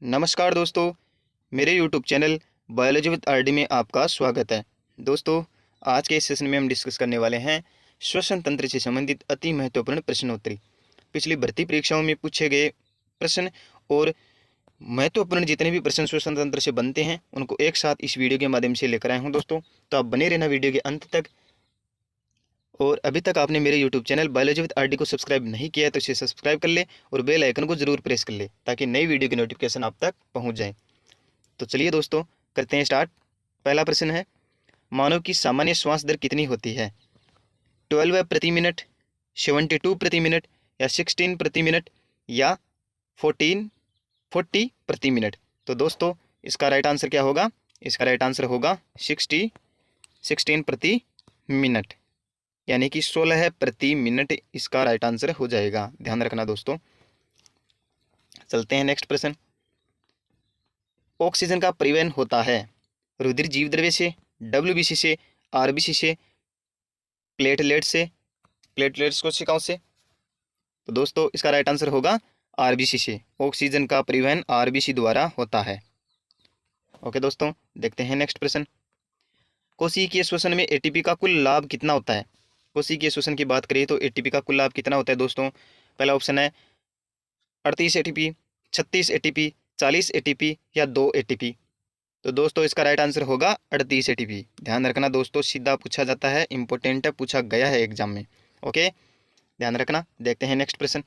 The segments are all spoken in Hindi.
नमस्कार दोस्तों, मेरे YouTube channel biology with RD में आपका स्वागत है। दोस्तों, आज के इस सेशन में हम डिस्कस करने वाले हैं श्वसन तंत्र से संबंधित अति महत्वपूर्ण प्रश्नोत्तरी। पिछली भर्ती परीक्षाओं में पूछे गए प्रश्न और महत्वपूर्ण जितने भी प्रश्न श्वसन तंत्र से बनते हैं उनको एक साथ इस वीडियो के माध्यम से लेकर आए हूँ दोस्तों। तो आप बने रहना वीडियो के अंत तक। और अभी तक आपने मेरे YouTube channel biology with RD को सब्सक्राइब नहीं किया है तो इसे सब्सक्राइब कर ले और बेल आइकन को जरूर प्रेस कर ले ताकि नई वीडियो की नोटिफिकेशन आप तक पहुंच जाए। तो चलिए दोस्तों, करते हैं स्टार्ट। पहला प्रश्न है, मानव की सामान्य श्वास दर कितनी होती है? 12 प्रति मिनट, 72 प्रति मिनट या 16 प्रति मिनट या 40 प्रति मिनट। तो दोस्तों, इसका राइट आंसर क्या होगा? इसका राइट आंसर होगा 16 प्रति मिनट, यानी कि 16 प्रति मिनट इसका राइट आंसर हो जाएगा। ध्यान रखना दोस्तों। चलते हैं नेक्स्ट प्रश्न। ऑक्सीजन का परिवहन होता है रुधिर जीव द्रव्य से, डब्ल्यूबीसी से, आरबीसी से, प्लेटलेट्स कोशिकाओं से। तो दोस्तों, इसका राइट आंसर होगा आरबीसी से। ऑक्सीजन का परिवहन आरबीसी द्वारा होता है। ओके दोस्तों, देखते हैं नेक्स्ट प्रश्न। कोशिकीय श्वसन में एटीपी का कुल लाभ कितना होता है? कोशिकीय श्वसन की बात करें तो एटीपी का कुल लाभ कितना होता है दोस्तों? पहला ऑप्शन है 38 एटीपी, 36 एटीपी, 40 एटीपी या 2 एटीपी। तो दोस्तों, इसका राइट आंसर होगा 38 एटीपी। ध्यान रखना दोस्तों, सीधा पूछा जाता है, इंपॉर्टेंट है, पूछा गया है एग्जाम में। ओके, ध्यान रखना। देखते हैं नेक्स्ट प्रश्न।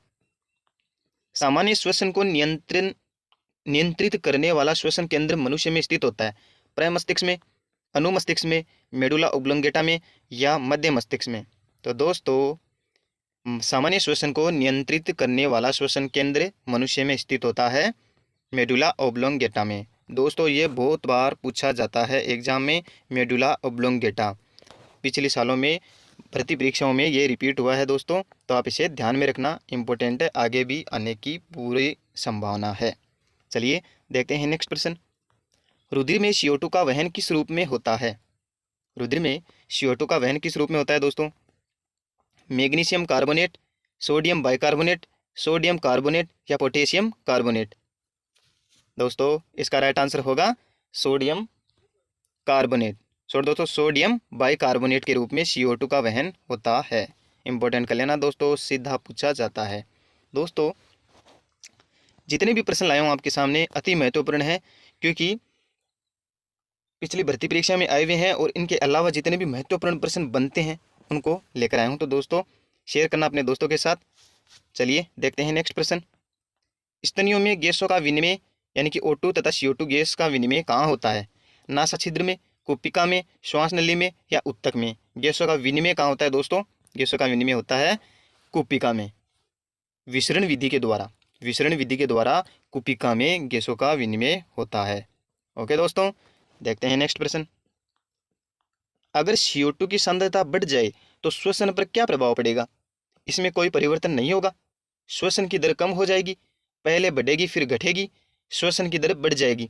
सामान्य श्वसन को नियंत्रित करने वाला श्वसन केंद्र मनुष्य में स्थित होता है प्रमस्तिष्क में, अनुमस्तिष्क में, मेडुला ओब्लोंगेटा में या मध्य मस्तिष्क में। तो दोस्तों, सामान्य श्वसन को नियंत्रित करने वाला श्वसन केंद्र मनुष्य में स्थित होता है मेडुला ओब्लोंगेटा में। दोस्तों, ये बहुत बार पूछा जाता है एग्जाम में, मेडुला ओब्लोंगेटा। पिछले सालों में भर्ती परीक्षाओं में ये रिपीट हुआ है दोस्तों, तो आप इसे ध्यान में रखना, इंपॉर्टेंट है, आगे भी आने की पूरी संभावना है। चलिए देखते हैं नेक्स्ट प्रश्न। रुधिर में CO2 का वहन किस रूप में होता है? रुधिर में CO2 का वहन किस रूप में होता है दोस्तों? Magnesium carbonate, sodium bicarbonate, sodium carbonate या पोटेशियम कार्बोनेट। दोस्तों, इसका राइट आंसर होगा सोडियम कार्बोनेट। दोस्तों, सोडियम बाइकार्बोनेट के रूप में CO2 का वहन होता है। इंपॉर्टेंट कर लेना दोस्तों, सीधा पूछा जाता है। दोस्तों, जितने भी प्रश्न लाया हूँ आपके सामने अति महत्वपूर्ण है, क्योंकि पिछली भर्ती परीक्षा में आए हुए हैं और इनके अलावा जितने भी महत्वपूर्ण प्रश्न बनते हैं उनको लेकर आया हूँ। तो दोस्तों, शेयर करना अपने दोस्तों के साथ। चलिए देखते हैं नेक्स्ट प्रश्न। स्तनियों में गैसों का विनिमय यानी कि O2 तथा CO2 गैस का विनिमय कहाँ होता है? नासा छिद्र में, कुपिका में, श्वास नली में या उत्तक में? गैसों का विनिमय कहाँ होता है दोस्तों? गैसों का विनिमय होता है कुपिका में, विसरण विधि के द्वारा कुपिका में गैसों का विनिमय होता है। ओके दोस्तों, देखते हैं नेक्स्ट प्रश्न। अगर CO2 की सांद्रता बढ़ जाए तो श्वसन पर क्या प्रभाव पड़ेगा? इसमें कोई परिवर्तन नहीं होगा। श्वसन की दर कम हो जाएगी, पहले बढ़ेगी फिर घटेगी, श्वसन की दर बढ़ जाएगी।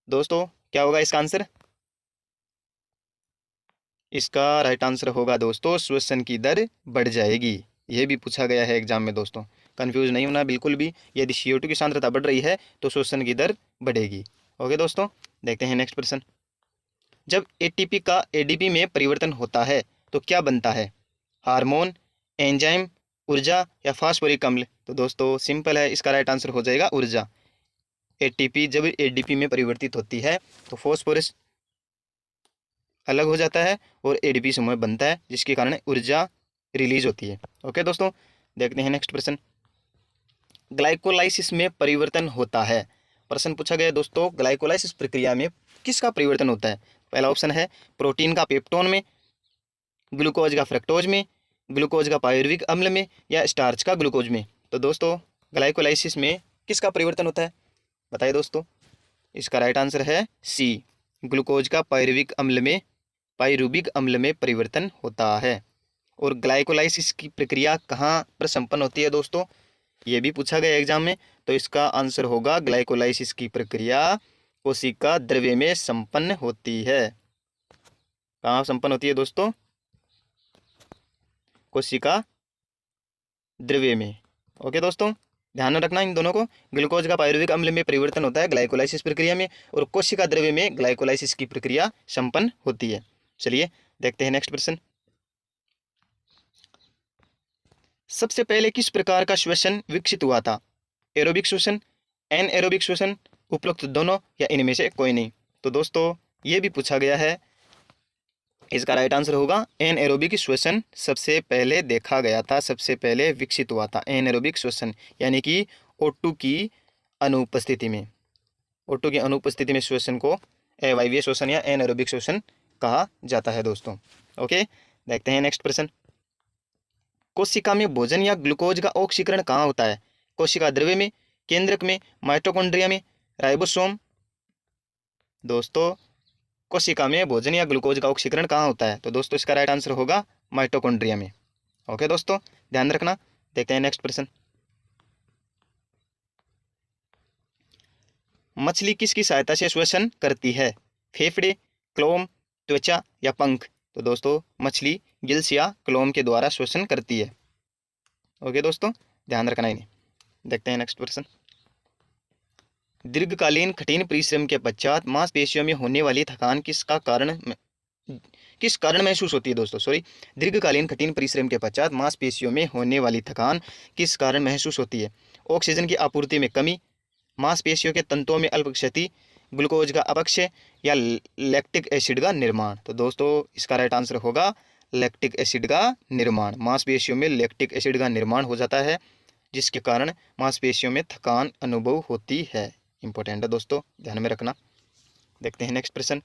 दोस्तों, क्या होगा इसका आंसर? इसका राइट आंसर होगा दोस्तों श्वसन की दर बढ़ जाएगी। यह भी पूछा गया है एग्जाम में दोस्तों, कंफ्यूज नहीं होना बिल्कुल भी। यदि CO2 की सांद्रता बढ़ रही है तो श्वसन की दर बढ़ेगी। ओके दोस्तों, देखते हैं नेक्स्ट प्रश्न। जब ATP का ADP में परिवर्तन होता है तो क्या बनता है? हार्मोन, एंजाइम, ऊर्जा या फास्फोरिक अम्ल? तो दोस्तों, सिंपल है, इसका राइट आंसर हो जाएगा ऊर्जा। ATP जब ADP में परिवर्तित होती है तो फॉस्फोरस अलग हो जाता है और ADP समूह बनता है, जिसके कारण ऊर्जा रिलीज होती है। ओके दोस्तों, देखते हैं नेक्स्ट प्रश्न। ग्लाइकोलाइसिस में परिवर्तन होता है। प्रश्न पूछा गया दोस्तों, ग्लाइकोलाइसिस प्रक्रिया में किसका परिवर्तन होता है? पहला ऑप्शन है प्रोटीन का पेप्टोन में, ग्लूकोज का फ्रक्टोज में, ग्लूकोज का पायरुविक अम्ल में या स्टार्च का ग्लूकोज में? तो दोस्तों, ग्लाइकोलाइसिस में किसका परिवर्तन होता है? बताइए दोस्तों। इसका राइट आंसर है सी, ग्लूकोज का पायरुविक अम्ल में परिवर्तन होता है। और ग्लाइकोलाइसिस की प्रक्रिया कहाँ पर संपन्न होती है दोस्तों? ये भी पूछा गया एग्जाम में, तो इसका आंसर होगा ग्लाइकोलाइसिस की प्रक्रिया कोशिका द्रव्य में संपन्न होती है। कहाँ संपन्न होती है दोस्तों? कोशिका द्रव्य में। ओके दोस्तों, ध्यान रखना इन दोनों को। ग्लूकोज का पायरुविक अम्ल में परिवर्तन होता है ग्लाइकोलाइसिस प्रक्रिया में, और कोशिका द्रव्य में ग्लाइकोलाइसिस की प्रक्रिया संपन्न होती है। चलिए देखते हैं नेक्स्ट प्रश्न। सबसे पहले किस प्रकार का श्वसन विकसित हुआ था? एरोबिक श्वसन, एनएरोबिक श्वसन, उपरोक्त दोनों, या इनमें से कोई नहीं? तो दोस्तों ये भी पूछा गया है, इसका राइट आंसर होगा एनएरोबिक श्वसन सबसे पहले देखा गया था, सबसे पहले विकसित हुआ था एनएरोबिक श्वसन, यानी कि O2 की अनुपस्थिति में। O2 की अनुपस्थिति में श्वसन को अवायवीय श्वसन या एनएरोबिक श्वसन कहा जाता है दोस्तों। ओके, देखते हैं नेक्स्ट प्रश्न। कोशिका में भोजन या ग्लूकोज का ऑक्सीकरण कहाँ होता है? कोशिका द्रव्य में, केंद्रक में, माइटोकॉन्ड्रिया में, राइबोसोम? दोस्तों कोशिका में भोजन या ग्लूकोज का ऑक्सीकरण कहाँ होता है? तो दोस्तों इसका राइट आंसर होगा माइटोकॉन्ड्रिया में। ओके दोस्तों, ध्यान रखना। देखते हैं नेक्स्ट प्रश्न। मछली किसकी सहायता से श्वसन करती है? फेफड़े, क्लोम, त्वचा या पंख? तो दोस्तों मछली गिल्स या क्लोम के द्वारा श्वसन करती है। ओके दोस्तों, ध्यान रखना इन्हें। देखते हैं नेक्स्ट प्रश्न। दीर्घकालीन कठिन परिश्रम के पश्चात मांसपेशियों में होने वाली थकान किस कारण महसूस होती है? दोस्तों दीर्घकालीन कठिन परिश्रम के पश्चात मांसपेशियों में होने वाली थकान किस कारण महसूस होती है? ऑक्सीजन की आपूर्ति में कमी, मांसपेशियों के तंतुओं में अल्प क्षति, ग्लूकोज का अपक्षय, या लैक्टिक एसिड का निर्माण? तो दोस्तों इसका राइट आंसर होगा लैक्टिक एसिड का निर्माण। मांसपेशियों में लैक्टिक एसिड का निर्माण हो जाता है, जिसके कारण मांसपेशियों में थकान अनुभव होती है। इंपॉर्टेंट है दोस्तों, ध्यान में रखना। देखते हैं नेक्स्ट प्रश्न।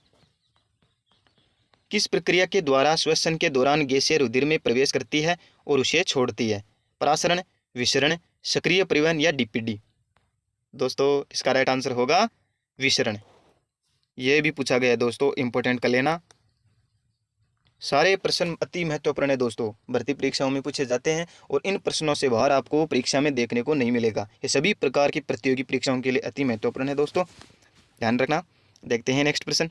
किस प्रक्रिया के द्वारा श्वसन के दौरान गैसें रुधिर में प्रवेश करती है और उसे छोड़ती है? परासरण, विसरण, सक्रिय परिवहन, या डीपीडी? दोस्तों इसका राइट आंसर होगा विसरण। यह भी पूछा गया है दोस्तों, इंपॉर्टेंट कर लेना। सारे प्रश्न अति महत्वपूर्ण है दोस्तों, भर्ती परीक्षाओं में पूछे जाते हैं, और इन प्रश्नों से बाहर आपको परीक्षा में देखने को नहीं मिलेगा। ये सभी प्रकार की प्रतियोगी परीक्षाओं के लिए अति महत्वपूर्ण है दोस्तों, ध्यान रखना। देखते हैं नेक्स्ट प्रश्न।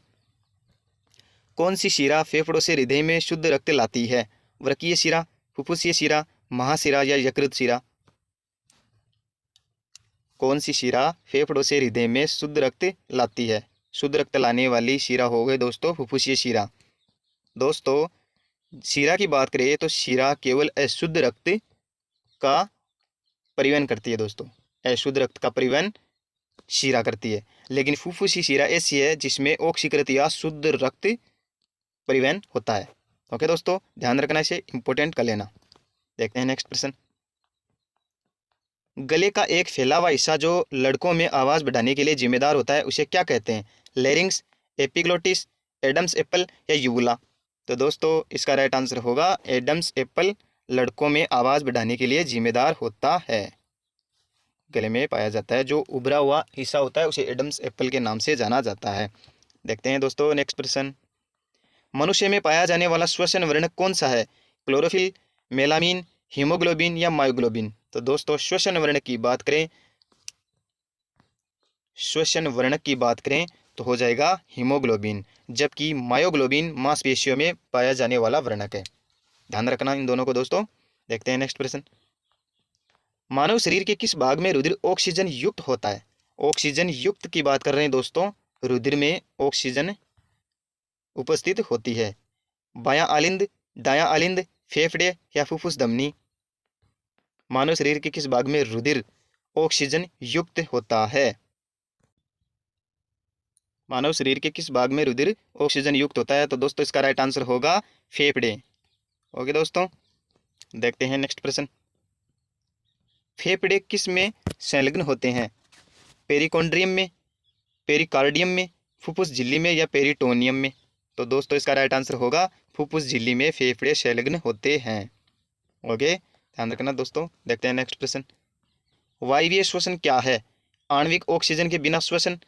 कौन सी शिरा फेफड़ों से हृदय में शुद्ध रक्त लाती है? व्रकीय शिरा, फुफ्फुसीय शिरा, महाशिरा, या यकृत शिरा? कौन सी शिरा फेफड़ों से हृदय में शुद्ध रक्त लाती है? शुद्ध रक्त लाने वाली शिरा हो गए दोस्तों फुफ्फुसीय शिरा। दोस्तों शिरा की बात करें तो शिरा केवल अशुद्ध रक्त का परिवहन करती है दोस्तों, अशुद्ध रक्त का परिवहन शिरा करती है। लेकिन फुफ्फुसीय शिरा ऐसी है जिसमें ऑक्सीकृत या शुद्ध रक्त परिवहन होता है। ओके दोस्तों, ध्यान रखना, इसे इंपॉर्टेंट कर लेना। देखते हैं नेक्स्ट प्रश्न। गले का एक फैला हुआ हिस्सा जो लड़कों में आवाज़ बढ़ाने के लिए जिम्मेदार होता है उसे क्या कहते हैं? लैरिंक्स, एपिग्लोटिस, एडम्स एप्पल, या यूबुला? तो दोस्तों इसका राइट आंसर होगा एडम्स एप्पल लड़कों में आवाज़ बढ़ाने के लिए जिम्मेदार होता है। गले में पाया जाता है जो उभरा हुआ हिस्सा होता है उसे एडम्स एप्पल के नाम से जाना जाता है। देखते हैं दोस्तों नेक्स्ट प्रश्न। मनुष्य में पाया जाने वाला श्वसन वर्णक कौन सा है? क्लोरोफिल, मेलामीन, हीमोग्लोबिन, या मायोग्लोबिन? तो दोस्तों श्वसन वर्णक की बात करें, श्वसन वर्णक की बात करें तो हो जाएगा हीमोग्लोबिन, जबकि मायोग्लोबिन मांसपेशियों में पाया जाने वाला वर्णक है। ध्यान रखना इन दोनों को दोस्तों। देखते हैं नेक्स्ट प्रश्न। मानव शरीर के किस भाग में रुधिर ऑक्सीजन युक्त होता है? ऑक्सीजन युक्त की बात कर रहे हैं दोस्तों, रुधिर में ऑक्सीजन उपस्थित होती है। बायां आलिंद, दायां आलिंद, फेफड़े, या फुफ्फुस धमनी? मानव शरीर के किस भाग में रुधिर ऑक्सीजन युक्त होता है? मानव शरीर के किस भाग में रुधिर ऑक्सीजन युक्त होता है? तो दोस्तों इसका राइट आंसर होगा फेफड़े। ओके दोस्तों, देखते हैं नेक्स्ट प्रश्न। फेफड़े किस में संलग्न होते हैं? पेरिकॉन्ड्रियम में, पेरिकार्डियम में, फुफ्फुस झिल्ली में, या पेरिटोनियम में? तो दोस्तों इसका राइट आंसर होगा फुफ्फुस झिल्ली में फेफड़े संलग्न होते हैं। ओके, ध्यान रखना दोस्तों। देखते हैं नेक्स्ट प्रश्न। वायवीय श्वसन क्या है? आणविक ऑक्सीजन के बिना श्वसन,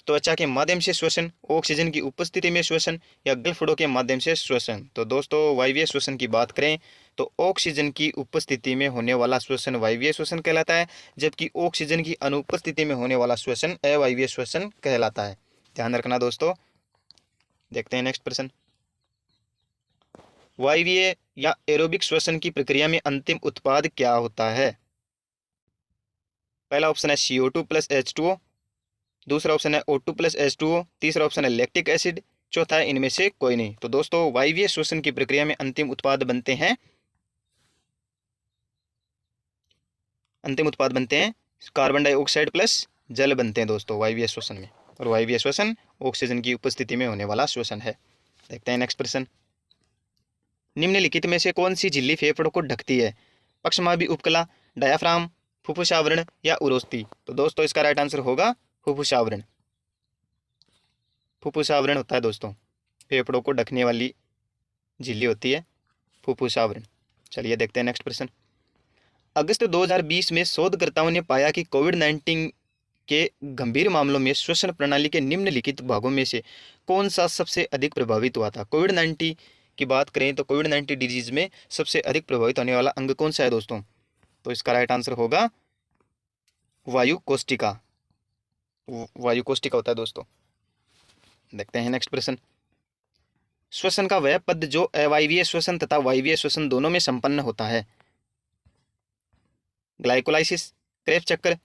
त्वचा के माध्यम से श्वसन, ऑक्सीजन की उपस्थिति में श्वसन, या गलफड़ों के माध्यम से श्वसन? तो दोस्तों वायवीय श्वसन की बात करें तो ऑक्सीजन की उपस्थिति में होने वाला श्वसन वायवीय श्वसन कहलाता है, जबकि ऑक्सीजन की अनुपस्थिति में होने वाला श्वसन अवायवीय श्वसन कहलाता है। ध्यान रखना दोस्तों। देखते हैं नेक्स्ट प्रश्न। वायवीय या एरोबिक श्वसन की प्रक्रिया में अंतिम उत्पाद क्या होता है? पहला ऑप्शन है CO2 प्लस H2O, दूसरा ऑप्शन है O2 प्लस H2O, तीसरा ऑप्शन है लैक्टिक एसिड, चौथा है इनमें से कोई नहीं। तो दोस्तों वायवीय श्वसन की प्रक्रिया में अंतिम उत्पाद बनते हैं कार्बन डाइऑक्साइड प्लस जल बनते हैं दोस्तों वायवीय श्वसन में। और वायवीय श्वसन ऑक्सीजन की उपस्थिति में होने वाला श्वसन है। देखते हैं नेक्स्ट प्रश्न। निम्नलिखित में से कौन सी झिल्ली फेफड़ों को ढकती है? पक्षमाभी उपकला, डायाफ्राम, फुफ्फुस आवरण या उरोस्थि? तो दोस्तों इसका राइट आंसर होगा फुफ्फुस आवरण। फुफ्फुस आवरण होता है दोस्तों फेफड़ों को ढकने वाली झिल्ली होती है फुफ्फुस आवरण। चलिए देखते हैं नेक्स्ट प्रश्न। अगस्त 2020 में शोधकर्ताओं ने पाया कि कोविड-19 के गंभीर मामलों में श्वसन प्रणाली के निम्नलिखित भागों में से कौन सा सबसे अधिक प्रभावित हुआ था? कोविड-19 की बात करें तो कोविड-19 डिजीज में सबसे अधिक प्रभावित होने वाला अंग कौन सा है दोस्तों? तो इसका राइट आंसर होगा वायु कोष्टिका। वायु कोष्टिका होता है दोस्तों। देखते हैं नेक्स्ट प्रश्न। श्वसन का वह पद जो अवायवीय श्वसन तथा वायवीय श्वसन दोनों में संपन्न होता है? ग्लाइकोलाइसिस, क्रेब्स चक्र,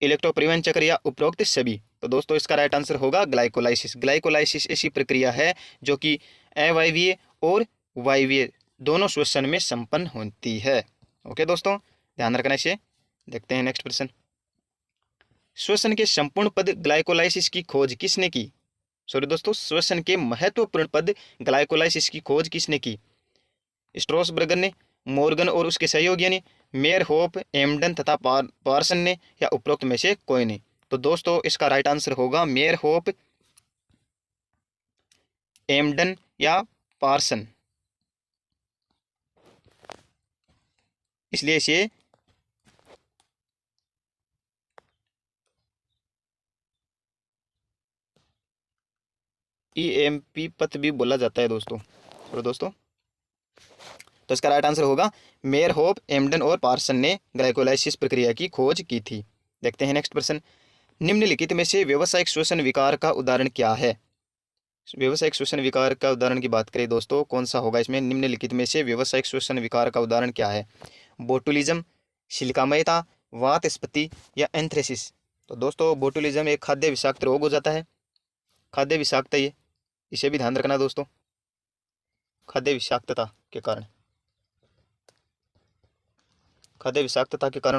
इलेक्ट्रोपरिवहन चक्र या उपरोक्त सभी? तो दोस्तों इसका राइट आंसर होगा ग्लाइकोलाइसिस। ग्लाइकोलाइसिस ऐसी प्रक्रिया है जो कि अवायवीय और वायवीय दोनों श्वसन में संपन्न होती है। ओके दोस्तों, ध्यान रखना इसे। देखते हैं नेक्स्ट प्रश्न। श्वसन के संपूर्ण पद ग्लाइकोलाइसिस की खोज किसने की? सॉरी दोस्तों, श्वसन के महत्वपूर्ण पद ग्लाइकोलाइसिस की खोज किसने की? स्ट्रोसबर्गर ने, मॉर्गन और उसके सहयोगियों ने, मेयर होप, एम्डन तथा पार्सन ने या उपरोक्त में से कोई नहीं? तो दोस्तों इसका राइट आंसर होगा मेयर होप, एम्डन या पार्सन। इसलिए इसे EMP पथ भी बोला जाता है दोस्तों। तो दोस्तों तो इसका राइट आंसर होगा मेयर होप, एम्डन और पार्सन ने ग्लाइकोलाइसिस प्रक्रिया की खोज की थी। देखते हैं नेक्स्ट प्रश्न। निम्नलिखित में से व्यावसायिक श्वसन विकार का उदाहरण क्या है? व्यावसायिक श्वसन विकार का उदाहरण की बात करें दोस्तों, कौन सा होगा इसमें? निम्नलिखित में से व्यावसायिक श्वसन विकार का उदाहरण क्या है? बोटुलिज्म, शिलिकामयता, वातस्पति या एंथ्रेसिस? तो दोस्तों बोटुलिज्म एक खाद्य विषाक्त रोग हो जाता है। खाद्य विषाक्तता, ये इसे भी ध्यान रखना दोस्तों, खाद्य विषाक्तता के कारण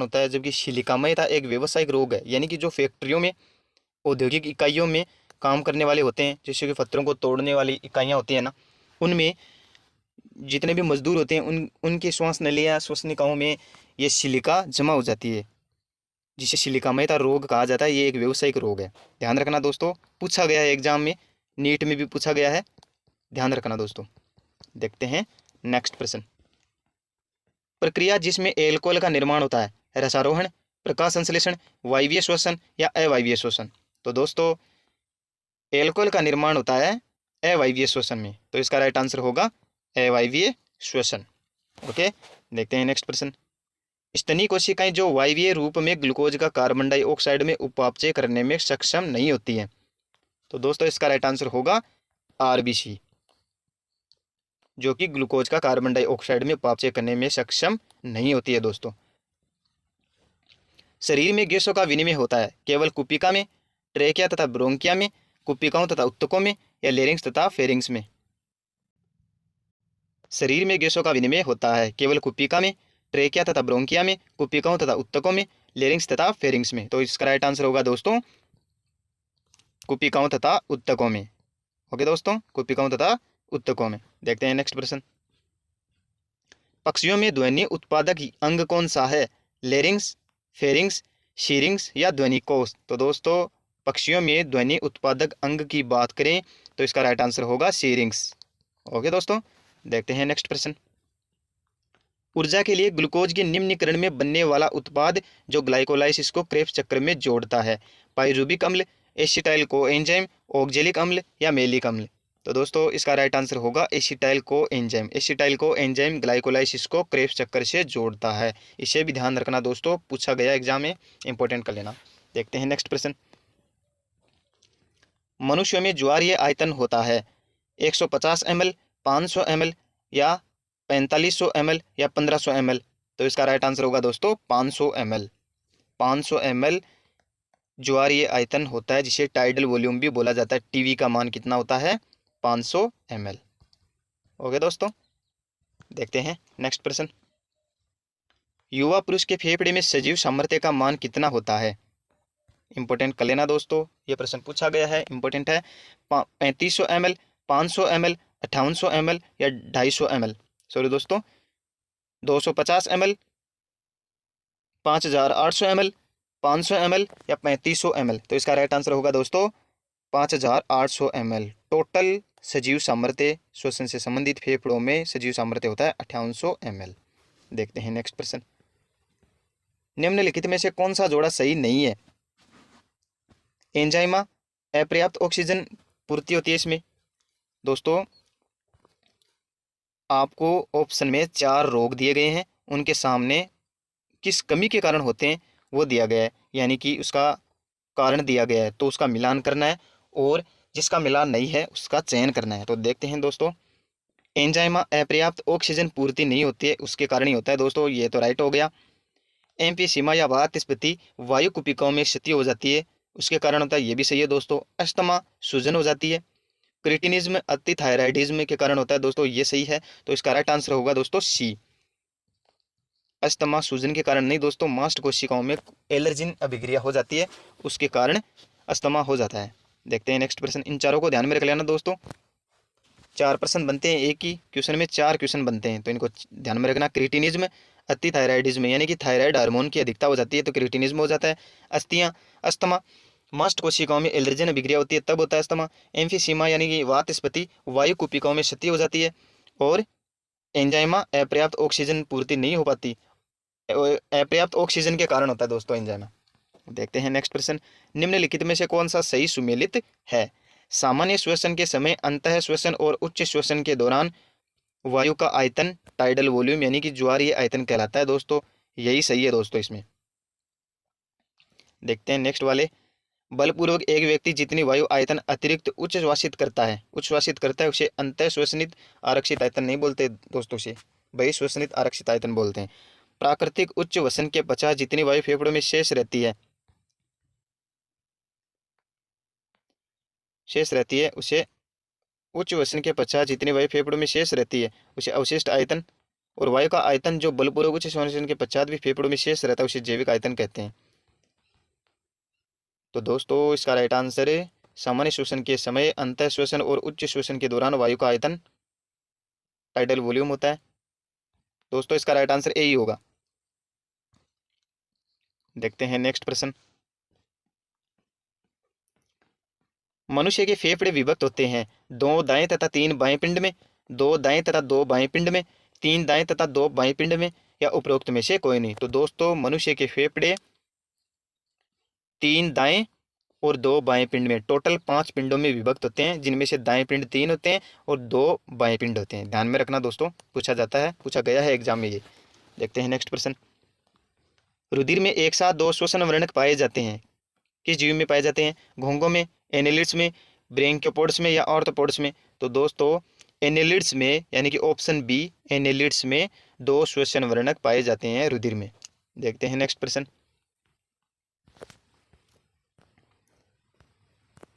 होता है। जबकि शिलिकामयता एक व्यावसायिक रोग है, यानी कि जो फैक्ट्रियों में, औद्योगिक इकाइयों में काम करने वाले होते हैं, जैसे कि पत्थरों को तोड़ने वाली इकाइयाँ होती हैं ना, उनमें जितने भी मजदूर होते हैं उनके श्वास नलियाँ, श्वसनिकाओं में ये सिलिका जमा हो जाती है, जिसे शिलिकामयता रोग कहा जाता है। ये एक व्यावसायिक रोग है। ध्यान रखना दोस्तों, पूछा गया है एग्जाम में, नीट में भी पूछा गया है, ध्यान रखना दोस्तों। देखते हैं नेक्स्ट प्रश्न। प्रक्रिया जिसमें एल्कोहल का निर्माण होता है, रसारोहण, प्रकाश संश्लेषण, वायवीय श्वसन या अवायवीय श्वसन? तो दोस्तों एल्कोहल का निर्माण होता है अवायवीय श्वसन में। तो इसका राइट आंसर होगा अवायवीय श्वसन। ओके, देखते हैं नेक्स्ट प्रश्न। स्तनीय कोशिकाएं जो वायवीय रूप में ग्लूकोज का कार्बन डाइऑक्साइड में उपापचय करने में सक्षम नहीं होती हैं? तो दोस्तों इसका राइट आंसर होगा RBC, जो कि ग्लूकोज का कार्बन डाइऑक्साइड में उपापचय करने में सक्षम नहीं होती है दोस्तों। शरीर में गैसों का विनिमय होता है केवल कुपिका में, ट्रेकिया तथा ब्रोंकिया में, कुपिकाओं तथा उत्तकों में या लेरिंग्स तथा फेरिंग्स में? शरीर में गैसों का विनिमय होता है केवल कुपिका में, ट्रेकिया तथा ब्रोंकिया में, कुपिकाओं तथा उत्तकों में, लेरिंग्स तथा फेरिंग्स में। तो इसका राइट आंसर होगा दोस्तों कुपिकाओं तथा उत्तकों में। ओके दोस्तों, कुपिकाओं तथा उत्तकों में। देखते हैं नेक्स्ट प्रश्न। पक्षियों में ध्वनि उत्पादक अंग कौन सा है? लेरिंग्स, फेरिंग्स, शीरिंग्स या ध्वनि कोश? तो दोस्तों पक्षियों में ध्वनि उत्पादक अंग की बात करें तो इसका राइट आंसर होगा शीरिंग्स। ओके दोस्तों, देखते हैं नेक्स्ट प्रश्न। ऊर्जा के लिए ग्लूकोज के निम्नीकरण में बनने वाला उत्पाद जो ग्लाइकोलाइसिस को क्रेब्स चक्र में जोड़ता है, पाइरुविक अम्ल, एसिटाइल कोएंजाइम, ऑक्जेलिक अम्ल या मेलिक अम्ल? तो दोस्तों इसका राइट आंसर होगा acetyl coenzyme. Acetyl coenzyme glycolysis को क्रेब्स चक्कर से जोड़ता है। इसे भी ध्यान रखना दोस्तों, पूछा गया एग्जाम में, इंपॉर्टेंट कर लेना। देखते हैं नेक्स्ट प्रश्न। मनुष्यों में ज्वारीय आयतन होता है 150 ml, 500 ml या 4500 ml या 1500 ml? तो इसका राइट आंसर होगा दोस्तों 500 ml। 500 ml ज्वारीय आयतन होता है, जिसे टाइडल वॉल्यूम भी बोला जाता है। टीवी का मान कितना होता है? 500 ml। ओके दोस्तों, देखते हैं नेक्स्ट प्रश्न। युवा पुरुष के फेफड़े में सजीव सामर्थ्य का मान कितना होता है? इंपॉर्टेंट कर लेना दोस्तों, ये प्रश्न पूछा गया है, इंपॉर्टेंट है। 3500 ml, 500 ml, 5800 ml या 250 ml, सॉरी दोस्तों 250 ml, 5800 ml, 500 ml या 3500 ml। तो इसका राइट आंसर होगा दोस्तों 5800 ml। टोटल सजीव सामर्थ्य श्वसन से संबंधित फेफड़ों में सजीव सामर्थ्य होता है 5800 ml। देखते हैं नेक्स्ट प्रश्न। निम्नलिखित में से कौन सा जोड़ा सही नहीं है? एंजाइमा, अपर्याप्त ऑक्सीजन पूर्ति होती है इसमें। दोस्तों आपको ऑप्शन में 4 रोग दिए गए हैं, उनके सामने किस कमी के कारण होते हैं वो दिया गया है, यानी कि उसका कारण दिया गया है, तो उसका मिलान करना है और जिसका मिलान नहीं है उसका चयन करना है। तो देखते हैं दोस्तों, एंजाइमा अपर्याप्त ऑक्सीजन पूर्ति नहीं होती है, उसके कारण ही होता है दोस्तों, ये तो राइट हो गया। एम्फीसीमा या वातस्फीति वायु कुपिकाओं में क्षति हो जाती है, उसके कारण होता है, ये भी सही है दोस्तों। अस्थमा सूजन हो जाती है। क्रिटिनिज्म अति थायराइडिज्म के कारण होता है दोस्तों, ये सही है। तो इसका राइट आंसर होगा दोस्तों सी। अस्थमा सूजन के कारण नहीं दोस्तों, मास्ट कोशिकाओं में एलर्जिन अभिक्रिया हो जाती है, उसके कारण अस्थमा हो जाता है। देखते हैं नेक्स्ट प्रश्न। इन चारों को ध्यान में रख लेना दोस्तों, 4 प्रश्न बनते हैं, एक ही क्वेश्चन में 4 क्वेश्चन बनते हैं, तो इनको ध्यान में रखना। क्रिटिनिज्म अति थायराइडिज्म, यानी कि थायराइड हार्मोन की अधिकता हो जाती है तो क्रिटिनिज्म हो जाता है। अस्थमा मास्ट कोशिकाओं में एलर्जिन अभिक्रिया होती है तब होता है अस्थमा। एम्फीसीमा यानी कि वातस्फीति वायु कुपिकाओं में क्षति हो जाती है। और एंजाइमा अपर्याप्त ऑक्सीजन पूर्ति नहीं हो पाती, अपर्याप्त ऑक्सीजन के कारण होता है दोस्तों एंजाइमा। देखते हैं नेक्स्ट प्रश्न। निम्नलिखित में से कौन सा सही सुमेलित है? सामान्य श्वसन के समय, अंतः श्वसन और उच्च श्वसन के दौरान वायु का आयतन टाइडल वॉल्यूम यानी कि ज्वारीय आयतन कहलाता है दोस्तों, यही सही है दोस्तों इसमें। देखते हैं नेक्स्ट वाले। बलपूर्वक एक व्यक्ति जितनी वायु आयतन अतिरिक्त उच्चश्वासित करता है उसे अंतः श्वसनित आरक्षित आयतन नहीं बोलते दोस्तों, उसे बहिश्वसनित आरक्षित आयतन बोलते हैं। प्राकृतिक उच्च वसन के पश्चात जितनी वायु फेफड़ों में शेष रहती है उसे उच्च वसन के पश्चात जितनी वायु फेफड़ों में शेष रहती है उसे अवशिष्ट आयतन, और वायु का आयतन जो बलपूर्वक उच्च श्वसन के पश्चात भी फेफड़ों में शेष रहता है उसे जैविक आयतन कहते हैं। तो दोस्तों इसका राइट आंसर है सामान्य श्वसन के समय, अंतः श्वसन और उच्च श्वसन के दौरान वायु का आयतन टाइडल वॉल्यूम होता है दोस्तों, इसका राइट आंसर ए ही होगा। देखते हैं नेक्स्ट प्रश्न। मनुष्य के फेफड़े विभक्त होते हैं 2 दाएं तथा 3 बाएं पिंड में, 2 दाएं तथा 2 बाएं पिंड में, 3 दाएं तथा 2 बाएं पिंड में या उपरोक्त में से कोई नहीं। तो दोस्तों मनुष्य के फेफड़े 3 दाएं और 2 बाएं पिंड में, टोटल 5 पिंडों में विभक्त होते हैं, जिनमें से दाएं पिंड 3 होते हैं और 2 बाएं पिंड होते हैं। ध्यान में रखना दोस्तों, पूछा गया है एग्जाम में ये। देखते हैं नेक्स्ट प्रश्न। रुधिर में एक साथ 2 श्वसन वर्णक पाए जाते हैं, किस जीव में पाए जाते हैं? घोंघों में, एनेलिड्स में, ब्रेंकियोपोड्स में या ऑर्थोपोड्स में? तो दोस्तों एनेलिड्स में, यानी कि ऑप्शन बी एनेलिड्स में 2 श्वसन वर्णक पाए जाते हैं रुधिर में। देखते हैं नेक्स्ट प्रश्न।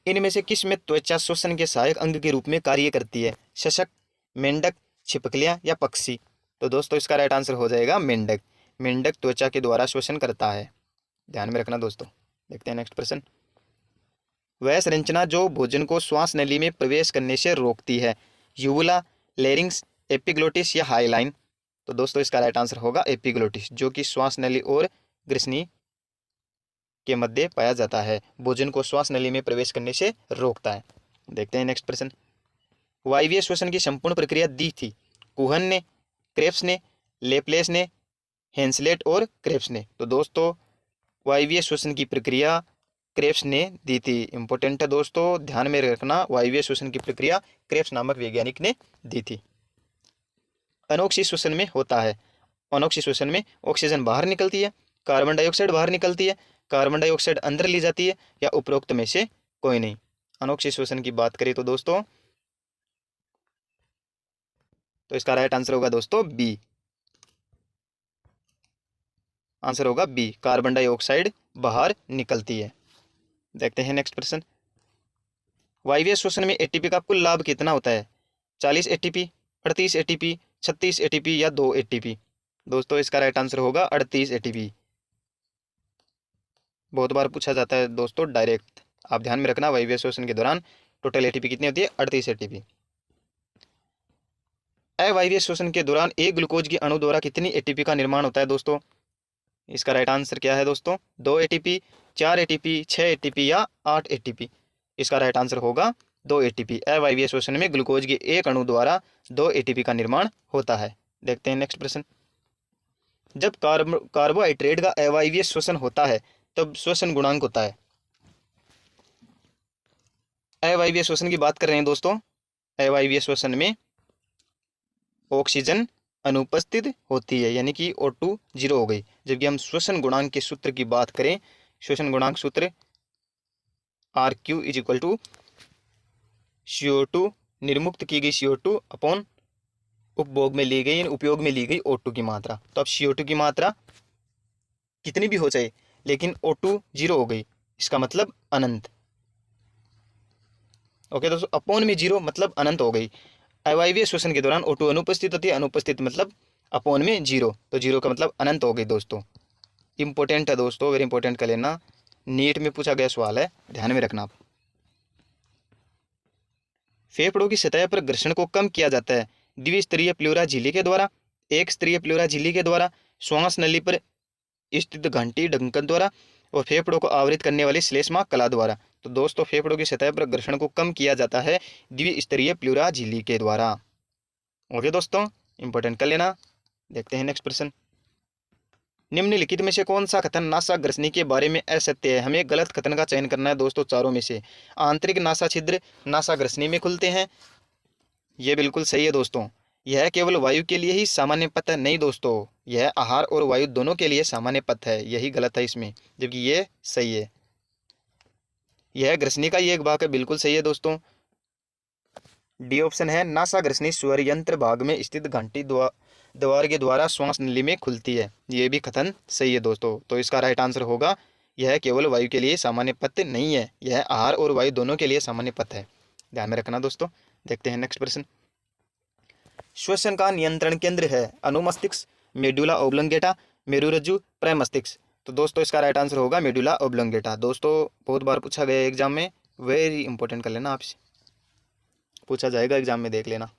इनमें से किस में त्वचा श्वसन के सहायक अंग के रूप में कार्य करती है? शशक, मेंढक, छिपकलियां या पक्षी? तो दोस्तों इसका राइट आंसर हो जाएगा मेंढक। मेंढक त्वचा के द्वारा श्वसन करता है, ध्यान में रखना दोस्तों। देखते हैं नेक्स्ट प्रश्न। वह संरचना जो भोजन को श्वास नली में प्रवेश करने से रोकती है, यूवुला, लेरिंग्स, एपिग्लोटिस या हाइलाइन? तो दोस्तों इसका राइट आंसर होगा एपिग्लोटिस, जो कि श्वास नली और ग्रसनी के मध्य पाया जाता है, भोजन को श्वास नली में प्रवेश करने से रोकता है। देखते हैं नेक्स्ट प्रश्न। वायवीय श्वसन की संपूर्ण प्रक्रिया दी थी कुहन ने, क्रेप्स ने, लेप्लेस ने, हेंसलेट और क्रेप्स ने? तो दोस्तों वायवीय श्वसन की प्रक्रिया क्रेप्स ने दी थी। इंपॉर्टेंट है दोस्तों, ध्यान में रखना, वायवीय श्वसन की प्रक्रिया क्रेप्स नामक वैज्ञानिक ने दी थी। अनोक्सी श्वसन में होता है, अनोक्सी श्वसन में ऑक्सीजन बाहर निकलती है, कार्बन डाइऑक्साइड बाहर निकलती है, कार्बन डाइऑक्साइड अंदर ली जाती है या उपरोक्त में से कोई नहीं? अनोक्सी श्वसन की बात करें तो दोस्तों तो इसका राइट आंसर होगा दोस्तों बी। आंसर होगा बी, कार्बन डाइऑक्साइड बाहर निकलती है। देखते हैं नेक्स्ट प्रश्न। वायवीय श्वसन में एटीपी का कुल लाभ कितना होता है? 40 एटीपी, 38 एटीपी, 36 एटीपी या 2 एटीपी? दोस्तों इसका राइट आंसर होगा 38 एटीपी। बहुत बार पूछा जाता है दोस्तों डायरेक्ट, आप ध्यान में रखना। वायवीय श्वसन के दौरान टोटल एटीपी कितनी होती है? 38 एटीपी। अवायवीय श्वसन के दौरान एक ग्लूकोज के अणु द्वारा कितनी एटीपी का निर्माण होता है दोस्तों? इसका राइट आंसर क्या है दोस्तों? 2 एटीपी, 4 एटीपी, 6 एटीपी या 8 एटीपी? इसका राइट आंसर होगा 2 एटीपी। अवायवीय श्वसन में ग्लूकोज के एक अणु द्वारा 2 एटीपी का निर्माण होता है। देखते हैं नेक्स्ट प्रश्न। जब कार्बोहाइड्रेट का अवायवीय श्वसन होता है तब श्वसन गुणांक होता है। अवायवीय श्वसन की बात कर रहे हैं दोस्तों। अवायवीय श्वसन में ऑक्सीजन अनुपस्थित होती है, यानी कि O2 जीरो हो गई। जबकि हम श्वसन गुणांक के सूत्र की बात करें, श्वसन गुणांक सूत्र RQ is equal to CO2, निर्मुक्त की गई CO2 अपॉन उपभोग में ली गई, उपयोग में ली गई O2 की मात्रा। तो अब CO2 की मात्रा कितनी भी हो जाए लेकिन O2 जीरो हो गई, इसका मतलब अनंत। ओके दोस्तों, अपॉन में जीरो मतलब अनंत हो गई। अवायवीय श्वसन के दौरान O2 अनुपस्थित होती है, अनुपस्थित मतलब अपॉन में जीरो, तो जीरो का मतलब अनंत हो गई दोस्तों। इंपॉर्टेंट है दोस्तों, वेरी इंपॉर्टेंट कर लेना, नीट में पूछा गया सवाल है, ध्यान में रखना आप। फेफड़ों की सतह पर घर्षण को कम किया जाता है द्विस्तरीय प्लूरा झिल्ली के द्वारा, एक स्तरीय प्लूरा झिल्ली के द्वारा, श्वास नली पर स्थित घंटी ढक्कन द्वारा और फेफड़ों को आवृत करने वाली श्लेष्मा कला द्वारा। तो दोस्तों फेफड़ों की सतह पर घर्षण को कम किया जाता है द्विस्तरीय प्लूरा झिल्ली के द्वारा। ओके दोस्तों, इंपॉर्टेंट कर लेना। देखते हैं नेक्स्ट प्रश्न। निम्नलिखित में से कौन सा कथन नासा ग्रसनी के बारे में असत्य है? हमें गलत कथन का चयन करना है दोस्तों चारों में से। आंतरिक नासा छिद्र नासा ग्रसनी में खुलते हैं, यह बिल्कुल सही है दोस्तों। यह केवल वायु के लिए ही सामान्य पथ है, नहीं दोस्तों, यह आहार और वायु दोनों के लिए सामान्य पथ है, यही गलत है इसमें, जबकि ये सही है। यह ग्रसनी का ये एक भाग है, बिल्कुल सही है दोस्तों। डी ऑप्शन है, नासा ग्रसनी स्वर यंत्र भाग में स्थित घंटी द्वार के द्वारा श्वास नली में खुलती है, ये भी कथन सही है दोस्तों। तो इसका राइट आंसर होगा, यह केवल वायु के लिए सामान्य पथ नहीं है, यह आहार और वायु दोनों के लिए सामान्य पथ है, ध्यान में रखना दोस्तों। देखते हैं नेक्स्ट प्रश्न। श्वसन का नियंत्रण केंद्र है अनुमस्तिष्क, मेडुला ओब्लोंगेटा, मेरुरज्जु, प्रमस्तिष्क? तो दोस्तों इसका राइट आंसर होगा मेडुला ओब्लोंगेटा। दोस्तों बहुत बार पूछा गया एग्जाम में, वेरी इंपॉर्टेंट कर लेना, आपसे पूछा जाएगा एग्जाम में, देख लेना।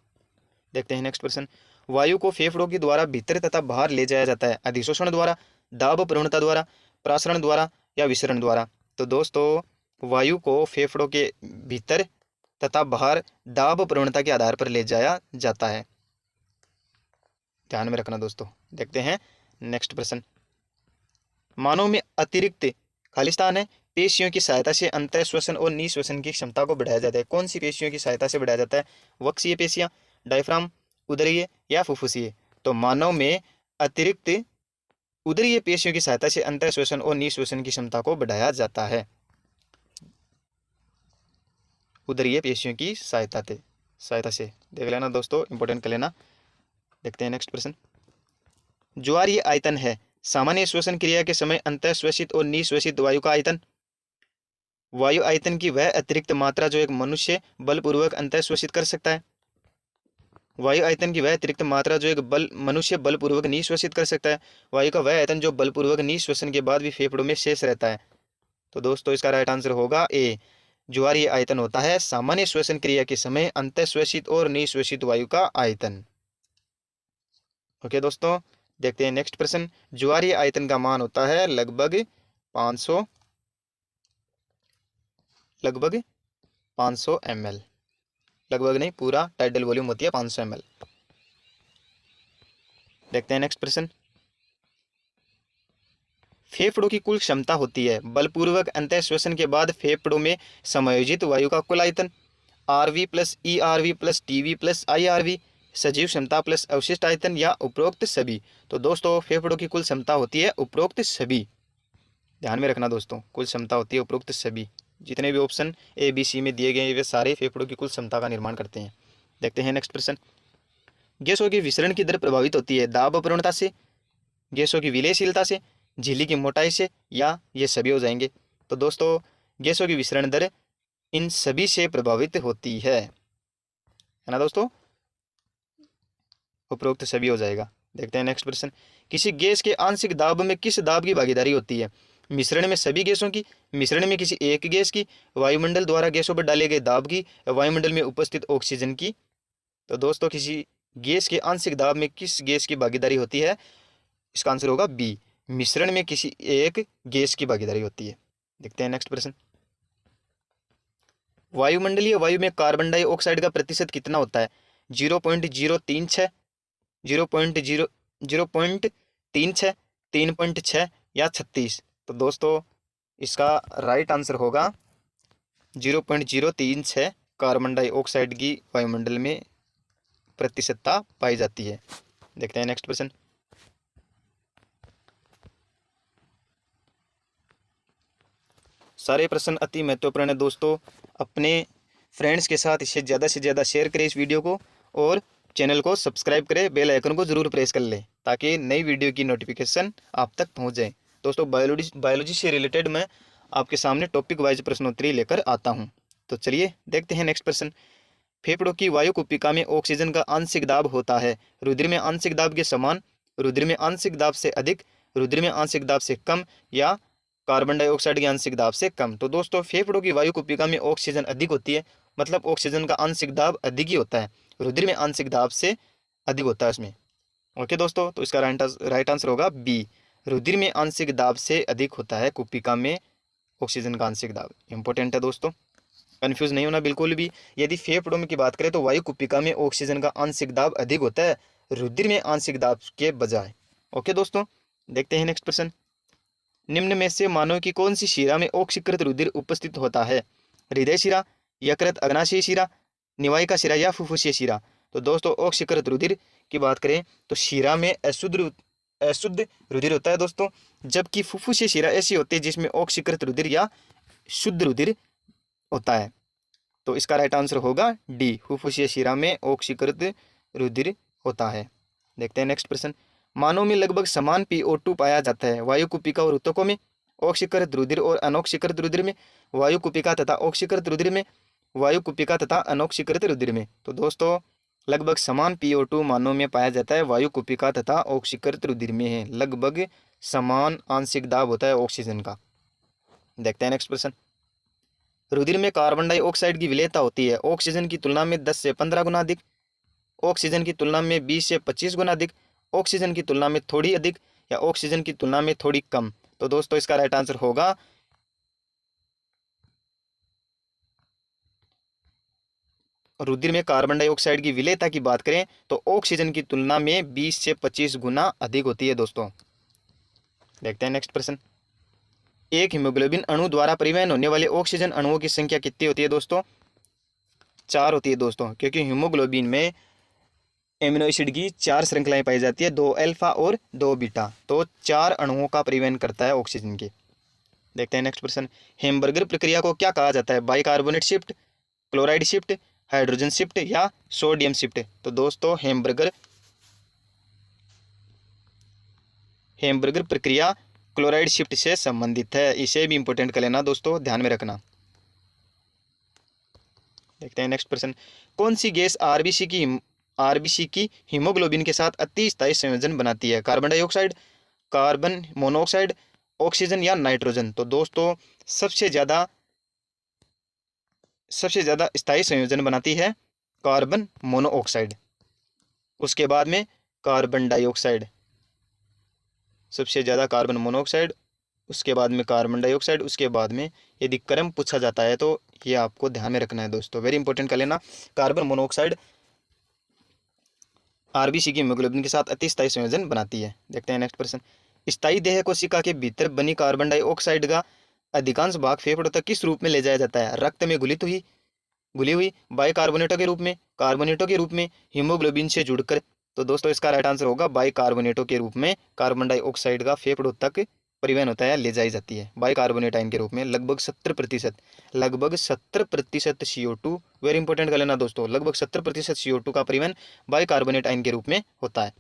देखते हैं नेक्स्ट प्रश्न। वायु को फेफड़ों के द्वारा भीतर तथा बाहर ले जाया जाता है अधिशोषण द्वारा, दाब प्रवणता द्वारा, प्रासरण द्वारा या विसरण द्वारा? तो दोस्तों वायु को फेफड़ों के भीतर तथा बाहर दाब प्रवणता के आधार पर ले जाया जाता है, ध्यान में रखना दोस्तों। देखते हैं नेक्स्ट प्रश्न। मानव में अतिरिक्त खाली स्थान है, पेशियों की सहायता से अंतः श्वसन और निश्वसन की क्षमता को बढ़ाया जाता है। कौन सी पेशियों की सहायता से बढ़ाया जाता है? वक्षीय पेशियां, डायफ्राम, उदरीय या फुफ्फुसीय? तो मानव में अतिरिक्त उदरीय पेशियों की सहायता से अंतः श्वसन और निश्वसन की क्षमता को बढ़ाया जाता है, उदरीय पेशियों की सहायता से देख लेना दोस्तों, इंपॉर्टेंट कर लेना। देखते हैं नेक्स्ट प्रश्न। ज्वारीय आयतन है सामान्य श्वसन क्रिया के समय अंतः श्वसित और निश्वसित वायु का आयतन। वायु आयतन की वह अतिरिक्त मात्रा जो एक मनुष्य बलपूर्वक अंतः श्वसित कर सकता है। वायु आयतन की वह अतिरिक्त मात्रा जो एक मनुष्य बलपूर्वक निश्वसित कर सकता है। वायु का वह आयतन जो बलपूर्वक निश्वसन के बाद भी फेफड़ों में शेष रहता है। तो दोस्तों इसका राइट आंसर होगा ए, ज्वारीय आयतन होता है सामान्य श्वसन क्रिया के समय अंतः श्वसित और निश्वसित वायु का आयतन। ओके दोस्तों, देखते हैं नेक्स्ट प्रश्न। ज्वारीय आयतन का मान होता है लगभग 500 ml, लगभग नहीं, पूरा टाइडल वॉल्यूम होती है 500 ml। देखते हैं नेक्स्ट प्रश्न। फेफड़ों की कुल क्षमता होती है बलपूर्वक अंतः श्वसन के बाद फेफड़ों में समायोजित वायु का कुल आयतन, RV plus ERV plus TV plus IRV, सजीव क्षमता प्लस अवशिष्ट आयतन या उपरोक्त सभी? तो दोस्तों फेफड़ों की कुल क्षमता होती है उपरोक्त सभी, ध्यान में रखना दोस्तों, कुल क्षमता होती है उपरोक्त सभी। जितने भी ऑप्शन ABC में दिए गए हैं वे सारे फेफड़ों की कुल क्षमता का निर्माण करते हैं। देखते हैं नेक्स्ट प्रश्न। गैसों के विसरण की दर प्रभावित होती है दाब प्रवणता से, गैसों की विलयशीलता से, झिल्ली की मोटाई से, या ये सभी हो जाएंगे। तो दोस्तों गैसों की विसरण दर इन सभी से प्रभावित होती है ना दोस्तों, उपरोक्त सभी हो जाएगा। देखते हैं नेक्स्ट प्रश्न। किसी गैस के आंशिक दाब में किस दाब की भागीदारी होती है? मिश्रण में सभी गैसों की, मिश्रण में किसी एक गैस की, वायुमंडल द्वारा गैसों पर डाले गए दाब की, वायुमंडल में उपस्थित ऑक्सीजन की। तो दोस्तों किसी गैस के आंशिक दाब में किस गैस की भागीदारी होती है? इसका आंसर होगा बी, मिश्रण में किसी एक गैस की भागीदारी होती है। देखते हैं नेक्स्ट प्रश्न। वायुमंडलीय वायु में कार्बन डाइऑक्साइड का प्रतिशत कितना होता है? 0.036, 0.036, 3.6 या 36? तो दोस्तों इसका राइट आंसर होगा 0.036 कार्बन डाइऑक्साइड की वायुमंडल में प्रतिशतता पाई जाती है। देखते हैं नेक्स्ट प्रश्न। सारे प्रश्न अति महत्वपूर्ण है दोस्तों, अपने फ्रेंड्स के साथ इसे ज़्यादा से ज़्यादा शेयर करें इस वीडियो को, और चैनल को सब्सक्राइब करें, बेल आइकन को जरूर प्रेस कर लें ताकि नई वीडियो की नोटिफिकेशन आप तक पहुंच जाए। दोस्तों बायोलॉजी से रिलेटेड मैं आपके सामने टॉपिक वाइज प्रश्नोत्तरी लेकर आता हूं। तो चलिए देखते हैं नेक्स्ट प्रश्न। फेफड़ों की वायु कुपिका में ऑक्सीजन का आंशिक दाब होता है रुधिर में आंशिक दाब के समान, रुधिर में आंशिक दाब से अधिक, रुधिर में आंशिक दाब से कम, या कार्बन डाइऑक्साइड के आंशिक दाब से कम? तो दोस्तों फेफड़ों की वायु कुपिका में ऑक्सीजन अधिक होती है, मतलब ऑक्सीजन का आंशिक दाब अधिक ही होता है, रुधिर में आंशिक दाब से अधिक होता है इसमें। ओके दोस्तों, तो इसका राइट आंसर होगा बी, रुधिर में आंशिक दाब से अधिक होता है कुपिका में ऑक्सीजन का आंशिक दाब। इंपॉर्टेंट है दोस्तों, कन्फ्यूज नहीं होना बिल्कुल भी। यदि फेफड़ों में की बात करें तो वायु कुपिका में ऑक्सीजन का आंशिक दाब अधिक होता है रुधिर में आंशिक दाब के बजाय। ओके दोस्तों, देखते हैं नेक्स्ट प्रश्न। निम्न में से मानव की कौन सी शिरा में ऑक्सीकृत रुधिर उपस्थित होता है? हृदय शिरा, यकृत अग्नाशय शिरा, निवायिका शिरा या फुफ्फुसीय शिरा? तो दोस्तों ऑक्सीकृत रुधिर की बात करें तो शिरा में अशुद्ध रुधिर होता है दोस्तों, जबकि फुफ्फुसीय शिरा ऐसी होती है जिसमें ऑक्सीकृत रुधिर या शुद्ध रुधिर होता है। तो इसका राइट आंसर होगा डी, फुफ्फुसीय शिरा में ऑक्सीकृत रुधिर होता है। देखते हैं नेक्स्ट प्रश्न। मानव में लगभग समान PO2 पाया जाता है वायु कुपिका और ऊतकों में, ऑक्सीकृत रुधिर और अनॉक्सीकृत रुधिर में, वायु कुपिका तथा ऑक्सीकृत रुधिर में, वायु कुपिका तथा अनॉक्सीकृत रुधिर में? तो दोस्तों लगभग समान PO2 मानव में पाया जाता है वायु कुपिका तथा ऑक्सीकृत रुधिर में है, लगभग समान आंशिक दाब होता है ऑक्सीजन का। देखते हैं नेक्स्ट प्रश्न। रुधिर में कार्बन डाइऑक्साइड की विलेयता होती है ऑक्सीजन की तुलना में 10 से 15 गुना अधिक, ऑक्सीजन की तुलना में 20 से 25 गुना अधिक, ऑक्सीजन की तुलना में थोड़ी अधिक, या ऑक्सीजन की तुलना में थोड़ी कम? तो दोस्तों इसका राइट आंसर होगा रुधिर में कार्बन डाइऑक्साइड की विलेयता की बात करें तो ऑक्सीजन की तुलना में 20 से 25 गुना अधिक होती है दोस्तों। देखते हैं नेक्स्ट प्रश्न। एक हीमोग्लोबिन अणु द्वारा परिवहन होने वाले ऑक्सीजन अणुओं की संख्या कितनी होती है दोस्तों? 4 होती है दोस्तों, क्योंकि हीमोग्लोबिन में एमिनो एसिड की 4 श्रृंखलाएं पाई जाती है, 2 अल्फा और 2 बीटा, तो 4 अणुओं का परिवहन करता है ऑक्सीजन के। देखते हैं नेक्स्ट प्रश्न। हेमबर्गर प्रक्रिया को क्या कहा जाता है? Bicarbonate shift, chloride shift, hydrogen shift या सोडियम शिफ्ट? तो दोस्तों हेमबर्गर प्रक्रिया क्लोराइड शिफ्ट से संबंधित है, इसे भी इंपॉर्टेंट कर लेना दोस्तों, ध्यान में रखना। देखते हैं नेक्स्ट प्रश्न। कौन सी गैस आरबीसी की हीमोग्लोबिन के साथ अति स्थायी संयोजन बनाती है? Carbon dioxide, carbon monoxide, oxygen या नाइट्रोजन? तो दोस्तों सबसे ज़्यादा स्थायी संयोजन बनाती है कार्बन मोनोऑक्साइड, उसके बाद में कार्बन डाइऑक्साइड, सबसे ज़्यादा कार्बन मोनोऑक्साइड, उसके बाद में कार्बन डाइऑक्साइड, उसके बाद में यदि क्रम पूछा जाता है तो ये आपको ध्यान में रखना है दोस्तों, वेरी इंपॉर्टेंट कर लेना। कार्बन मोनोऑक्साइड आरबीसी की हीमोग्लोबिन के साथ अति स्थायी संयोजन बनाती है। देखते हैं नेक्स्ट प्रश्न। स्थायी देह कोशिका के भीतर बनी कार्बन डाइऑक्साइड का अधिकांश भाग फेफड़ों तक किस रूप में ले जाया जाता है? रक्त में घुली हुई, बाइकार्बोनेटों के रूप में, कार्बोनेटों के रूप में, हीमोग्लोबिन से जुड़कर? तो दोस्तों इसका राइट आंसर होगा बाइकार्बोनेटों के रूप में कार्बन डाइऑक्साइड का फेफड़ों तक परिवहन होता है, ले जाई जाती है बाइकार्बोनेट आयन के रूप में। लगभग 70% CO2, वेरी इंपॉर्टेंट कर लेना दोस्तों, लगभग 70% CO2 का परिवहन बाइकार्बोनेट आयन के रूप में होता है।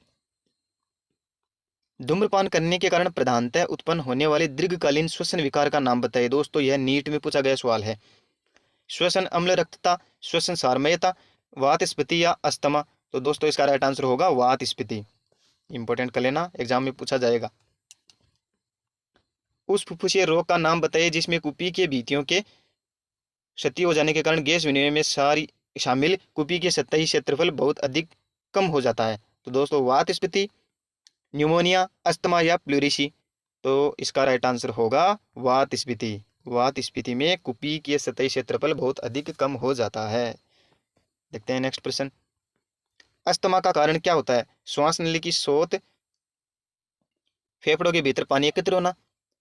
धूम्रपान करने के कारण प्रधानतः उत्पन्न होने वाले दीर्घकालीन श्वसन विकार का नाम बताइए। दोस्तों यह नीट में पूछा गया सवाल है। श्वसन अम्लरक्तता, श्वसन सारमयता, वात स्फीति या अस्थमा। तो दोस्तों इसका राइट आंसर होगा वात स्फीति। इंपॉर्टेंट कर लेना, एग्जाम में पूछा जाएगा। उस फुफ्फुसीय रोग का नाम बताइए जिसमें कुपी के भित्तियों के क्षति हो जाने के कारण गैस विनिमय में शामिल कुपी के सतही क्षेत्रफल बहुत अधिक कम हो जाता है। तो दोस्तों वात स्फीति, न्यूमोनिया, अस्थमा या प्लूरिसी। तो इसका राइट आंसर होगा वात स्फीति। वात स्फीति में कुपी के सतही क्षेत्रफल बहुत अधिक कम हो जाता है। देखते हैं नेक्स्ट प्रश्न। अस्थमा का कारण क्या होता है? श्वास नली की सोत, फेफड़ों के भीतर पानी एकत्र होना,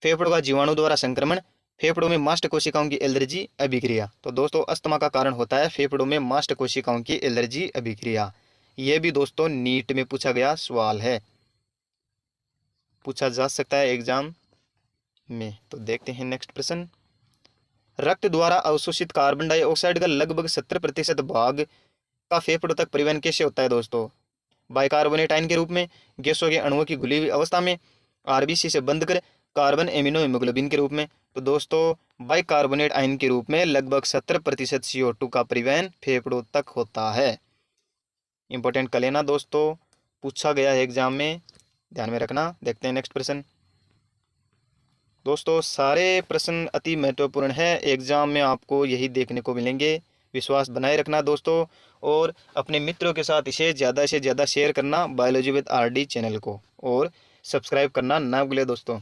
फेफड़ों का जीवाणु द्वारा संक्रमण, फेफड़ों में मास्ट कोशिकाओं की एलर्जी अभिक्रिया। तो दोस्तों अस्थमा का कारण होता है फेफड़ों में मास्ट कोशिकाओं की एलर्जी अभिक्रिया। यह भी दोस्तों नीट में पूछा गया सवाल है, पूछा जा सकता है एग्जाम में। तो देखते हैं नेक्स्ट प्रश्न। रक्त द्वारा अवशोषित कार्बन डाइऑक्साइड का लगभग 70% भाग का फेफड़ों तक परिवहन कैसे होता है? दोस्तों बाइकार्बोनेट आयन के रूप में, गैसों के अणुओं की घुली हुई अवस्था में, आरबीसी से बंध कर कार्बन एमिनो हीमोग्लोबिन के रूप में। तो दोस्तों बाइकार्बोनेट आयन के रूप में लगभग 70% CO2 का परिवहन फेफड़ों तक होता है। इंपॉर्टेंट कर लेना दोस्तों, पूछा गया है एग्जाम में, ध्यान में रखना। देखते हैं नेक्स्ट प्रश्न। दोस्तों सारे प्रश्न अति महत्वपूर्ण है, एग्जाम में आपको यही देखने को मिलेंगे। विश्वास बनाए रखना दोस्तों, और अपने मित्रों के साथ इसे ज़्यादा से ज़्यादा शेयर करना बायोलॉजी विद RD चैनल को, और सब्सक्राइब करना ना भूले दोस्तों,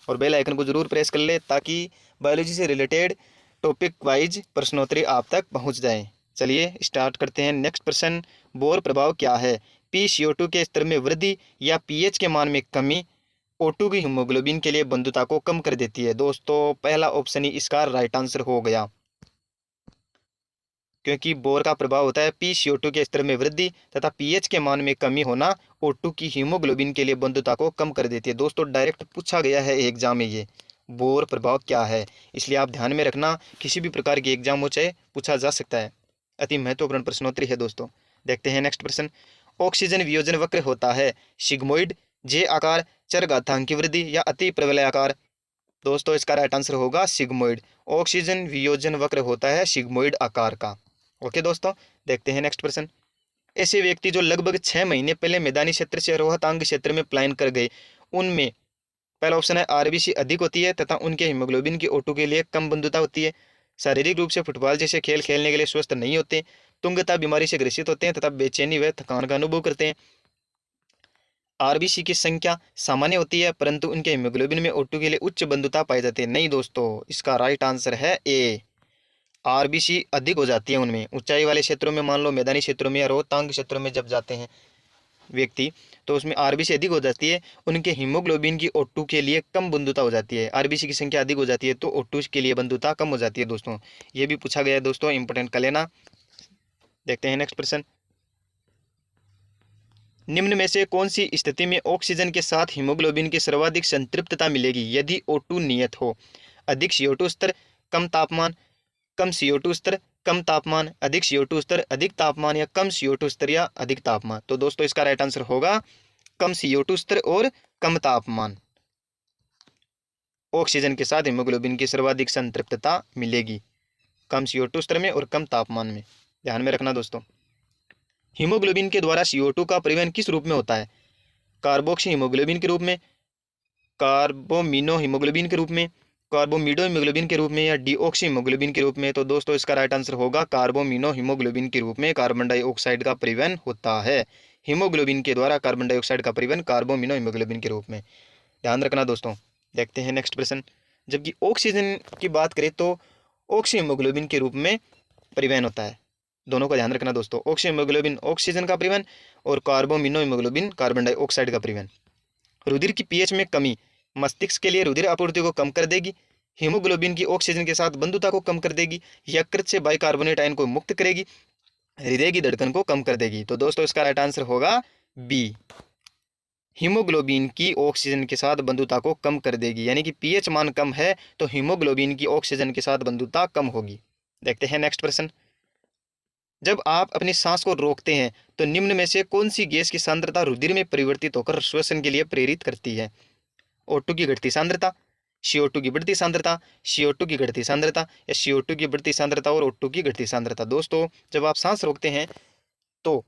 और बेल आइकन को जरूर प्रेस कर ले ताकि बायोलॉजी से रिलेटेड टॉपिक वाइज प्रश्नोत्तरी आप तक पहुंच जाए। चलिए स्टार्ट करते हैं नेक्स्ट प्रश्न। बोर प्रभाव क्या है? PCO2 के स्तर में वृद्धि या pH के मान में कमी O2 की हीमोग्लोबिन के लिए बंधुता को कम कर देती है। दोस्तों पहला ऑप्शन ही इसका राइट आंसर हो गया, क्योंकि बोर का प्रभाव होता है PCO2 के स्तर में वृद्धि तथा pH के मान में कमी होना O2 की हीमोग्लोबिन के लिए बंधुता को कम कर देती है। दोस्तों डायरेक्ट पूछा गया है एग्जाम में ये बोर प्रभाव क्या है, इसलिए आप ध्यान में रखना, किसी भी प्रकार की एग्जाम हो चाहे पूछा जा सकता है। अति महत्वपूर्ण प्रश्नोत्तरी है दोस्तों। देखते हैं नेक्स्ट प्रश्न। ऑक्सीजन वियोजन वक्र होता है सिग्मोइड, जे आकार, चरघातांकी वृद्धि या अति प्रबल आकार। दोस्तों इसका राइट आंसर होगा सिग्मोइड। ऑक्सीजन वियोजन वक्र होता है सिग्मोइड आकार का। ओके दोस्तों, देखते हैं नेक्स्ट प्रश्न। ऐसे व्यक्ति जो लगभग 6 महीने पहले मैदानी क्षेत्र से रोहतांग क्षेत्र में पलायन कर गए, उनमें पहला ऑप्शन है आरबीसी अधिक होती है तथा उनके हीमोग्लोबिन की O2 के लिए कम बंधुता होती है, शारीरिक रूप से फुटबॉल जैसे खेल खेलने के लिए स्वस्थ नहीं होते, तुंगता बीमारी से ग्रसित होते हैं तथा बेचैनी व थकान का अनुभव करते हैं, आरबीसी की संख्या सामान्य होती है परंतु उनके हीमोग्लोबिन में O2 के लिए उच्च बंधुता पाई जाती है। नहीं दोस्तों, इसका राइट आंसर है ए, आरबीसी अधिक हो जाती है उनमें। ऊंचाई वाले क्षेत्रों में, मान लो मैदानी क्षेत्रों में या रोहतांग क्षेत्रों में जब जाते हैं व्यक्ति, तो उसमें आरबीसी अधिक हो जाती है, उनके हीमोग्लोबिन की O2 के लिए कम बंधुता हो जाती है। आरबीसी की संख्या अधिक हो जाती है तो O2 के लिए बंधुता कम हो जाती है दोस्तों। ये भी पूछा गया है दोस्तों, इंपॉर्टेंट कर लेना। देखते हैं नेक्स्ट प्रश्न। निम्न में से कौन सी स्थिति में ऑक्सीजन के साथ हीमोग्लोबिन की सर्वाधिक संतृप्तता मिलेगी यदि O2 नियत हो? अधिक CO2 स्तर, कम तापमान, कम CO2 स्तर, कम तापमान, अधिक CO2 स्तर, अधिक तापमान, या कम CO2 स्तर या अधिक तापमान। तो दोस्तों इसका राइट आंसर होगा कम CO2 स्तर और कम तापमान। ऑक्सीजन के साथ हीमोग्लोबिन की सर्वाधिक संतृप्तता मिलेगी कम CO2 स्तर में और कम तापमान में। ध्यान में रखना दोस्तों। हीमोग्लोबिन के द्वारा CO2 का परिवहन किस रूप में होता है? कार्बोक्सी हीमोग्लोबिन के रूप में, कार्बोमिनो हीमोग्लोबिन के रूप में, कार्बोमिडो हीमोग्लोबिन के रूप में, या डीऑक्सी हीमोग्लोबिन के रूप में। तो दोस्तों इसका राइट आंसर होगा कार्बोमिनो हीमोग्लोबिन के रूप में कार्बन डाइऑक्साइड का परिवहन होता है। हीमोग्लोबिन के द्वारा कार्बन डाइऑक्साइड का परिवहन कार्बोमिनो हीमोग्लोबिन के रूप में। ध्यान रखना दोस्तों। देखते हैं नेक्स्ट प्रश्न। जबकि ऑक्सीजन की बात करें तो ऑक्सी हीमोग्लोबिन के रूप में परिवहन होता है। दोनों का ध्यान रखना दोस्तों। ऑक्सी हीमोग्लोबिन ऑक्सीजन का परिवहन और कार्बोमिनो हीमोग्लोबिन कार्बन डाइऑक्साइड का परिवहन। रुधिर की पीएच में कमी मस्तिष्क के लिए रुधिर आपूर्ति को कम कर देगी, हीमोग्लोबिन की ऑक्सीजन के साथ बंधुता को कम कर देगी, यकृत से बाइकार्बोनेट आयन को मुक्त करेगी, हृदय की धड़कन को कम कर देगी। तो दोस्तों इसका राइट आंसर होगा बी, हीमोग्लोबिन की ऑक्सीजन के साथ बंधुता को कम कर देगी। यानी कि पीएच मान कम है तो हीमोग्लोबिन की ऑक्सीजन के साथ बंधुता कम होगी। देखते हैं नेक्स्ट प्रश्न। जब आप अपनी सांस को रोकते हैं तो निम्न में से कौन सी गैस की सांद्रता रुधिर में परिवर्तित होकर श्वसन के लिए प्रेरित करती है? O2 की घटती सांद्रता, CO2 की बढ़ती सांद्रता, CO2 की घटती सांद्रता या CO2 की बढ़ती सांद्रता और O2 की घटती सांद्रता। दोस्तों, जब आप सांस रोकते हैं तो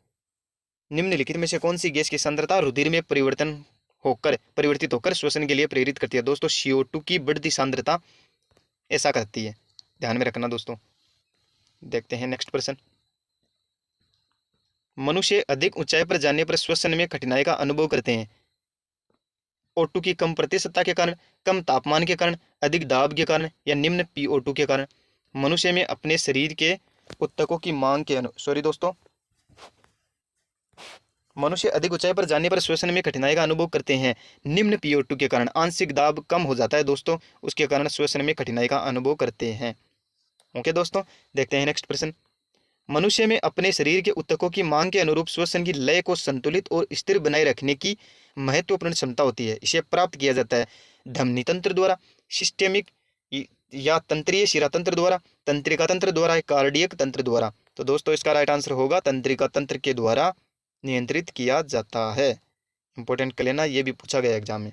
निम्नलिखित में से कौन सी गैस की सांद्रता रुधिर में परिवर्तित होकर श्वसन के लिए प्रेरित करती है? दोस्तों, CO2 की बढ़ती सांद्रता ऐसा करती है, ध्यान में रखना दोस्तों। देखते हैं नेक्स्ट प्रश्न। मनुष्य अधिक ऊंचाई पर जाने पर श्वसन में कठिनाई का अनुभव करते हैं। O2 की कम प्रतिशतता के कारण, कम तापमान के कारण, अधिक दाब के कारण या निम्न PO2 के कारण। मनुष्य में अपने शरीर के ऊतकों की मांग के मनुष्य अधिक ऊंचाई पर जाने पर श्वसन में कठिनाई का अनुभव करते हैं निम्न PO2 के कारण। आंशिक दाब कम हो जाता है दोस्तों, उसके कारण श्वसन में कठिनाई का अनुभव करते हैं। ओके दोस्तों, देखते हैं नेक्स्ट प्रश्न। मनुष्य में अपने शरीर के ऊतकों की मांग के अनुरूप श्वसन की लय को संतुलित और स्थिर बनाए रखने की महत्वपूर्ण क्षमता होती है। इसे प्राप्त किया जाता है धमनी तंत्र द्वारा, सिस्टेमिक या तंत्रीय शिरा तंत्र द्वारा, तंत्रिका तंत्र द्वारा या कार्डियक तंत्र द्वारा। तो दोस्तों, इसका राइट आंसर होगा तंत्रिका तंत्र के द्वारा नियंत्रित किया जाता है। इंपॉर्टेंट कर लेना, ये भी पूछा गया एग्जाम में।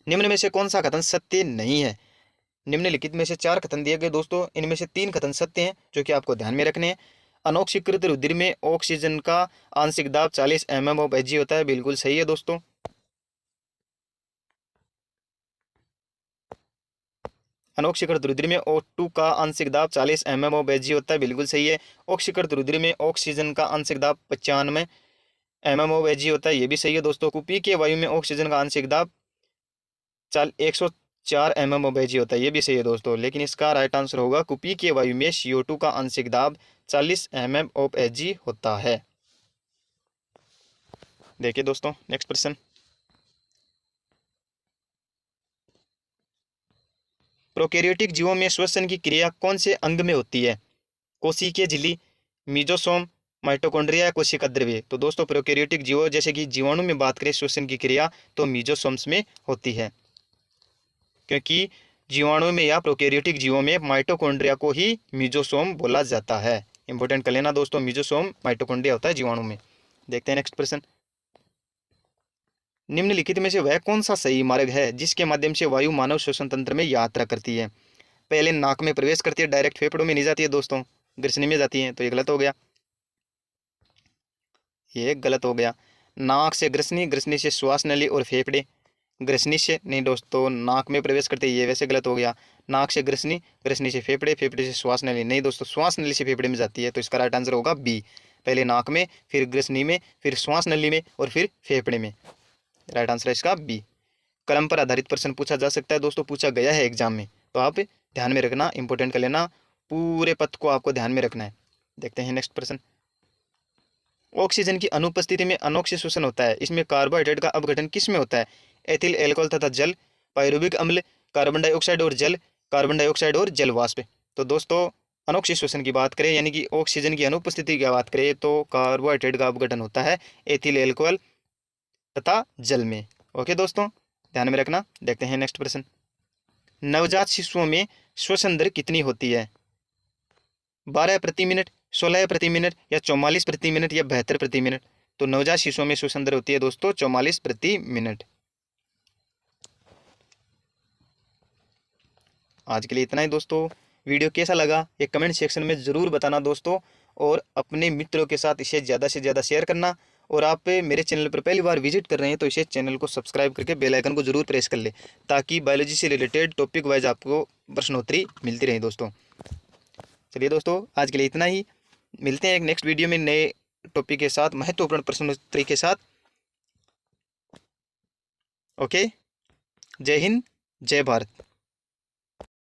निम्न में से कौन सा कथन सत्य नहीं है? निम्नलिखित में से 4 कथन दिए गए दोस्तों, इनमें से 3 कथन सत्य हैं जो कि आपको ध्यान में रखने हैं। अनॉक्सीकृत रुधिर में ऑक्सीजन का आंशिक दाब 40 mm ऑफ Hg होता है, बिल्कुल सही है दोस्तों। अनॉक्सीकृत रुधिर में O2 का आंशिक दाब 40 mm ऑफ Hg होता है, बिल्कुल सही है। ऑक्सीकृत रुधिर में ऑक्सीजन का आंशिक दाब 95 mm ऑफ Hg होता है, ये भी सही है दोस्तों। कुपी के वायु में ऑक्सीजन का आंशिक दाब 104 mm ऑफ Hg होता है, ये भी सही है दोस्तों। लेकिन इसका राइट आंसर होगा कुपी के वायु में CO2 का आंशिक दाब 40 mm ऑफ Hg होता है। देखिए दोस्तों, नेक्स्ट प्रश्न। प्रोकैरियोटिक जीवों में श्वसन की क्रिया कौन से अंग में होती है? कोशिकीय झिल्ली, मीजोसोम, माइटोकॉन्ड्रिया या कोशिका द्रव्य। तो दोस्तों, प्रोकैरियोटिक जीवों जैसे कि जीवाणु में बात करें श्वसन की क्रिया तो मीजोसोम्स में होती है, क्योंकि जीवाणु में या प्रोकैरियोटिक जीवों में माइटोकॉन्ड्रिया को ही मीजोसोम बोला जाता है। इंपॉर्टेंट कर लेना दोस्तों, मीजोसोम माइटोकॉन्ड्रिया होता है जीवाणु में। देखते हैं नेक्स्ट प्रश्न। निम्नलिखित में से वह कौन सा सही मार्ग है जिसके माध्यम से वायु मानव श्वसन तंत्र में यात्रा करती है? पहले नाक में प्रवेश करती है, डायरेक्ट फेफड़ों में नहीं जाती है दोस्तों, ग्रसनी में जाती है, तो ये गलत हो गया, ये गलत हो गया। नाक से ग्रसनी, ग्रसनी से श्वास नली और फेफड़े, ग्रसनी से नहीं दोस्तों, नाक में प्रवेश करते ये वैसे गलत हो गया। नाक से ग्रसनी, ग्रसनी से फेफड़े, फेफड़े से श्वास नली, नहीं दोस्तों, श्वास नली से फेफड़े में जाती है, तो इसका राइट आंसर होगा बी। पहले नाक में, फिर ग्रसनी में, फिर श्वास नली में और फिर फेफड़े में। राइट आंसर है इसका बी। कलम पर आधारित प्रश्न पूछा जा सकता है दोस्तों, पूछा गया है एग्जाम में, तो आप ध्यान में रखना, इंपॉर्टेंट कर लेना, पूरे पद को आपको ध्यान में रखना है। देखते हैं नेक्स्ट प्रश्न। ऑक्सीजन की अनुपस्थिति में अनोक्सिक श्वसन होता है, इसमें कार्बोहाइड्रेट का अपघटन किस में होता है? एथिल एल्कोहल तथा जल, पायरुविक अम्ल, कार्बन डाइऑक्साइड और जल, कार्बन डाइऑक्साइड और जल वाष्प। तो दोस्तों, अनोक्सिक श्वसन की बात करें यानी कि ऑक्सीजन की अनुपस्थिति की बात करें तो कार्बोहाइड्रेट का अपघटन होता है एथिल एल्कोहल तथा जल में। ओके दोस्तों, ध्यान में रखना। देखते हैं नेक्स्ट प्रश्न। नवजात शिशुओं में श्वसन दर कितनी होती है? 12 प्रति मिनट, 16 प्रति मिनट या 44 प्रति मिनट या 72 प्रति मिनट? तो नवजात शिशुओं में श्वसन दर होती है दोस्तों 44 प्रति मिनट। आज के लिए इतना ही दोस्तों। वीडियो कैसा लगा ये कमेंट सेक्शन में ज़रूर बताना दोस्तों, और अपने मित्रों के साथ इसे ज़्यादा से ज़्यादा शेयर करना। और आप मेरे चैनल पर पहली बार विजिट कर रहे हैं तो इसे चैनल को सब्सक्राइब करके बेल आइकन को जरूर प्रेस कर ले, ताकि बायोलॉजी से रिलेटेड टॉपिक वाइज आपको प्रश्नोत्तरी मिलती रहे दोस्तों। चलिए दोस्तों, आज के लिए इतना ही। मिलते हैं एक नेक्स्ट वीडियो में नए टॉपिक के साथ, महत्वपूर्ण प्रश्नोत्तरी के साथ। ओके, जय हिंद, जय भारत।